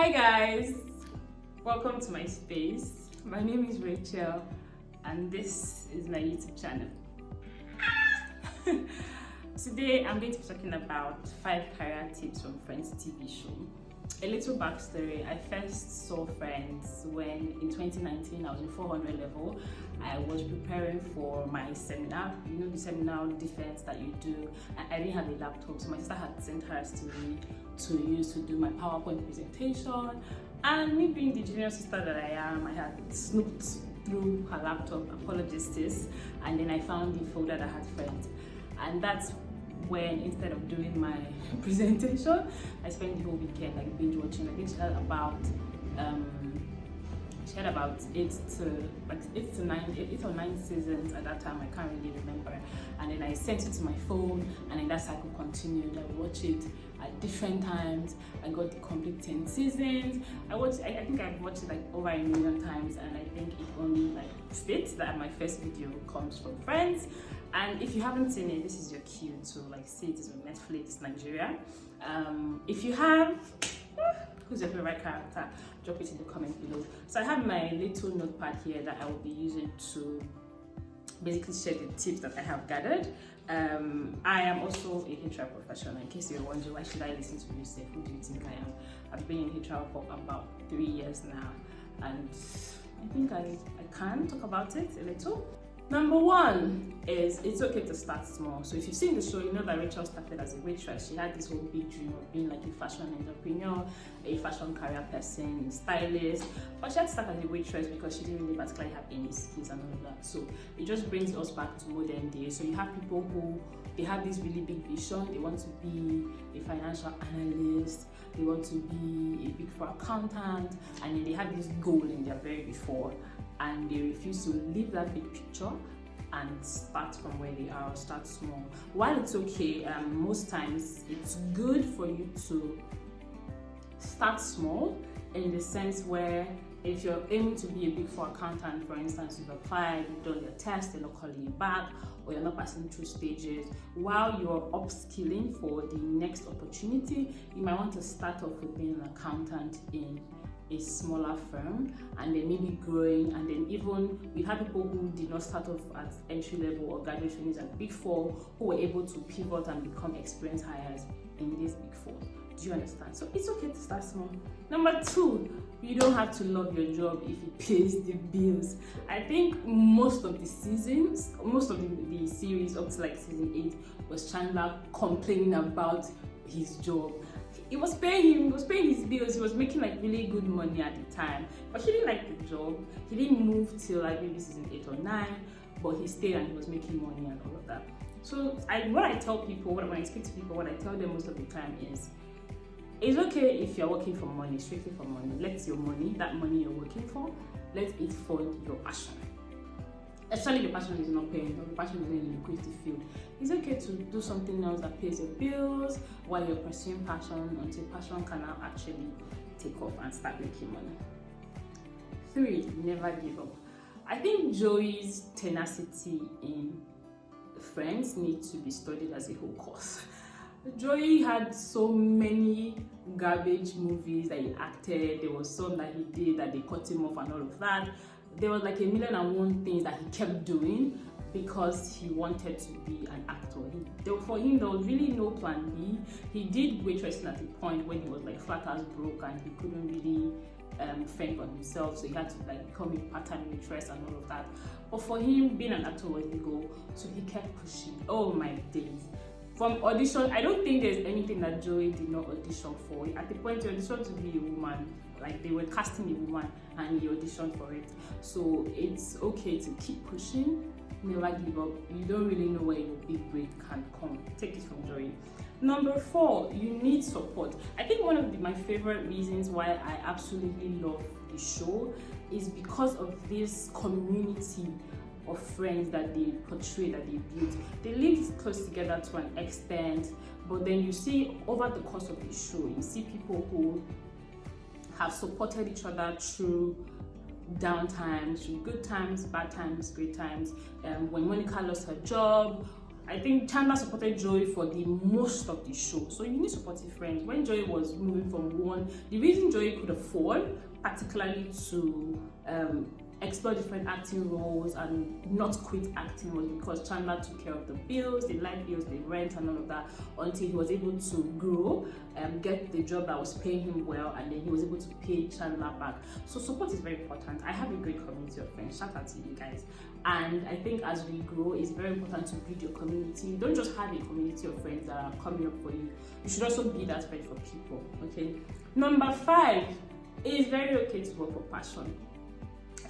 Hi guys, welcome to my space. My name is Rachel and this is my YouTube channel. Today I'm going to be talking about 5 career tips from Friends TV show. A little backstory: I first saw Friends when in 2019 I was in 400 level. I was preparing for my seminar, you know, the seminar defense that you do, and I didn't have a laptop, so my sister had sent hers to me to use to do my PowerPoint presentation. And me being the junior sister that I am, I had snooped through her laptop, apologies sis, and then I found the folder that had Friends, and that's when, instead of doing my presentation, I spent the whole weekend like binge watching. I think she had about 8 or 9 seasons at that time. I can't really remember. And then I sent it to my phone, and then that cycle continued. I watched it at different times. I got the complete 10 seasons. I think I've watched it like over 1 million times, and I think it only like fits that my first video comes from Friends. And if you haven't seen it, this is your cue to like see it. It's on Netflix Nigeria. If you have, who's your favorite character? Drop it in the comment below. So I have my little notepad here that I will be using to basically share the tips that I have gathered. I am also a HR professional. In case you're wondering, why should I listen to you say, who do you think I am? I've been in HR for about 3 years now, and I think I can talk about it a little. Number 1 is it's okay to start small. So if you've seen the show, you know that Rachel started as a waitress. She had this whole big dream of being like a fashion entrepreneur, a fashion career person, a stylist. But she had to start as a waitress because she didn't really particularly have any skills and all of that. So it just brings us back to modern day. So you have people who, they have this really big vision. They want to be a financial analyst. They want to be a Big 4 accountant. And then they have this goal in their very before, and they refuse to leave that big picture and start from where they are or start small. While it's okay, most times it's good for you to start small, in the sense where if you're aiming to be a Big 4 accountant, for instance, you've applied, you've done your test, they're not calling you back, or you're not passing through stages, while you're upskilling for the next opportunity, you might want to start off with being an accountant in a smaller firm, and then maybe growing, and then even we have people who did not start off at entry level or graduate trainees at Big 4 who were able to pivot and become experienced hires in this Big 4. Do you understand? So it's okay to start small. Number 2, you don't have to love your job if it pays the bills. I think most of the seasons, most of the series up to like season 8 was Chandler complaining about his job. It was paying him, it was paying his bills, he was making like really good money at the time, but he didn't like the job. He didn't move till like maybe season 8 or 9, but he stayed and he was making money and all of that. So what I tell people, when I speak to people, what I tell them most of the time is, it's okay if you're working for money, strictly for money. Let your money, that money you're working for, let it fund your passion. Especially the passion is not paying, or the passion is in the lucrative field. It's okay to do something else that pays your bills while you're pursuing passion, until passion can now actually take off and start making money. 3, never give up. I think Joey's tenacity in Friends needs to be studied as a whole course. Joey had so many garbage movies that he acted. There was some that he did that they cut him off and all of that. There was like 1,000,001 things that he kept doing because he wanted to be an actor. For him, there was really no plan B. He did waitressing at a point when he was like flat as broke and he couldn't really fend for himself, so he had to like become a part-time waitress and all of that. But for him, being an actor was the goal, so he kept pushing. Oh my days. From audition, I don't think there's anything that Joey did not audition for. At the point he auditioned to be a woman, like they were casting a woman and he auditioned for it. So it's okay to keep pushing, never give up. You don't really know where your big break can come. Take it from Joey. Number 4, you need support. I think one of my favorite reasons why I absolutely love the show is because of this community of friends that they portray, that they build. They live close together to an extent, but then you see over the course of the show, you see people who have supported each other through down times, through good times, bad times, great times. When Monica lost her job, I think Chandler supported Joey for the most of the show. So you need supportive friends. When Joey was moving from one, the reason Joey could afford, particularly to explore different acting roles and not quit acting, was because Chandler took care of the bills, the light bills, the rent and all of that, until he was able to grow, get the job that was paying him well, and then he was able to pay Chandler back. So support is very important. I have a great community of friends. Shout out to you guys. And I think as we grow, it's very important to build your community. Don't just have a community of friends that are coming up for you. You should also be that friend for people. Okay. Number 5, it is very okay to work for passion.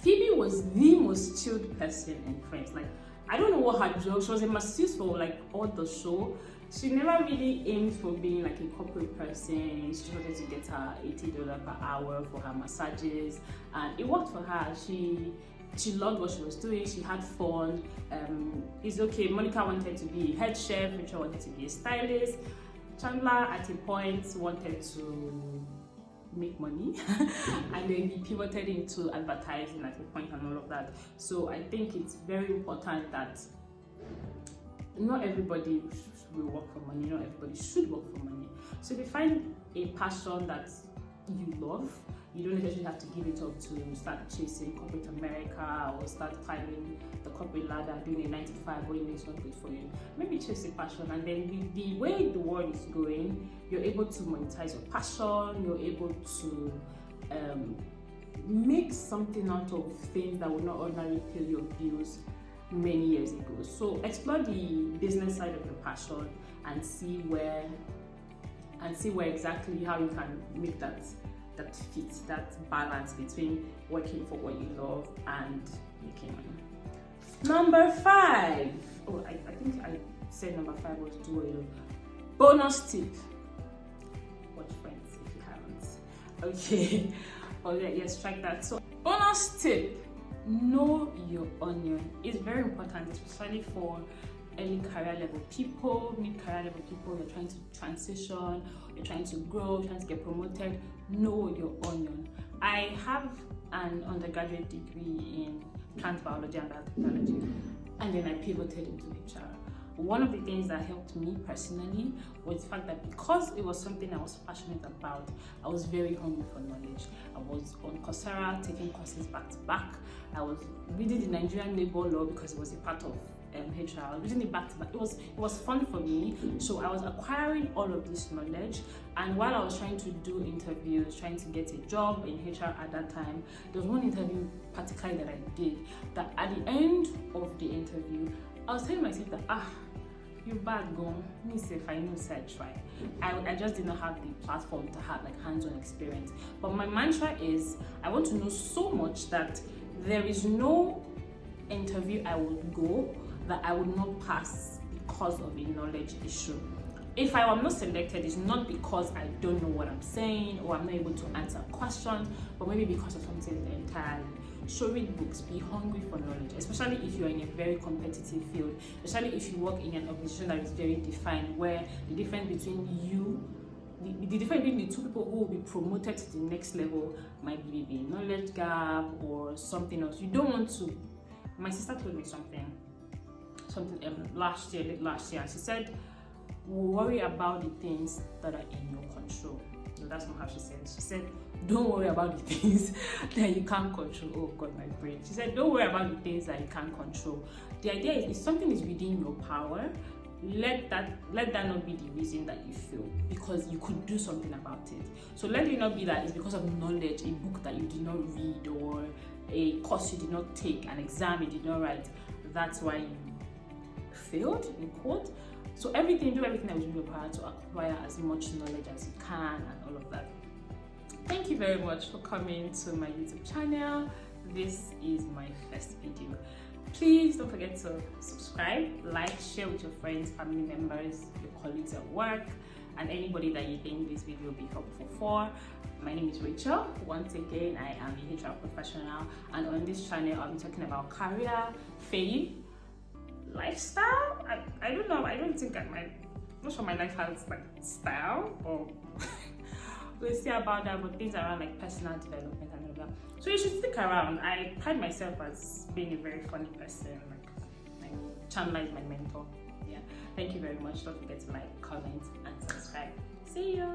Phoebe was the most chilled person in Friends. Like, I don't know what her job. She was a masseuse for like all the show. She never really aimed for being like a corporate person. She wanted to get her $80 per hour for her massages, and it worked for her. She loved what she was doing. She had fun. It's okay. Monica wanted to be a head chef. Rachel wanted to be a stylist. Chandler at a point wanted to make money and then he pivoted into advertising at a point and all of that. So I think it's very important that not everybody will work for money, not everybody should work for money. So if you find a passion that you love, you don't necessarily have to give it up to start chasing corporate America or start climbing the corporate ladder, doing a 9 to 5 when it's not good for you. Maybe chase a passion, and then with the way the world is going, you're able to monetize your passion, you're able to make something out of things that would not ordinarily pay your bills many years ago. So explore the business side of your passion and see where exactly how you can make that fit, that balance between working for what you love and making money. Number 5. Oh, I think I said number 5 was do what you love. Bonus tip. Watch Friends if you haven't. Okay. Oh yeah, yes, strike that. So bonus tip. Know your onion. It's very important, especially for early career level people, mid-career level people. You're trying to transition, you're trying to grow, you're trying to get promoted. Know your onion. I have an undergraduate degree in plant biology and biotechnology, and then I pivoted into HR. One of the things that helped me personally was the fact that because it was something I was passionate about, I was very hungry for knowledge. I was on Coursera taking courses back to back. I was reading the Nigerian labor law because it was a part of HR. I was reading it back to back. It was fun for me. So I was acquiring all of this knowledge, and while I was trying to do interviews, trying to get a job in HR at that time, there was one interview particularly that I did that at the end of the interview, I was telling myself that you bad gone. Me say if I know say I try. I just did not have the platform to have like hands-on experience. But my mantra is I want to know so much that there is no interview I would go that I would not pass because of a knowledge issue. If I am not selected, it's not because I don't know what I'm saying or I'm not able to answer questions, but maybe because of something entirely. So read books, be hungry for knowledge, especially if you're in a very competitive field, especially if you work in an organization that is very defined, where the difference between you, the difference between the two people who will be promoted to the next level might be a knowledge gap or something else. You don't want to. My sister told me something late last year, and she said, worry about the things that are in your control. No, that's not how she said it. She said, don't worry about the things that you can't control. Oh God, my brain. She said, don't worry about the things that you can't control. The idea is, if something is within your power, let that not be the reason that you fail, because you could do something about it. So let it not be that it's because of knowledge, a book that you did not read, or a course you did not take, an exam you did not write. That's why you failed, in quote. So do everything that is in your power to acquire as much knowledge as you can and all of that. Thank you very much for coming to my YouTube channel. This is my first video. Please don't forget to subscribe, like, share with your friends, family members, your colleagues at work, and anybody that you think this video will be helpful for. My name is Rachel. Once again, I am a HR professional, and on this channel I'll be talking about career, faith, lifestyle. I don't know. I don't think I'm not sure my life has like style, or we'll see about that, but things around like personal development and all that. So you should stick around. I pride myself as being a very funny person. Like Chandler is my mentor. Yeah. Yeah, thank you very much. Don't forget to like, comment, and subscribe. See you.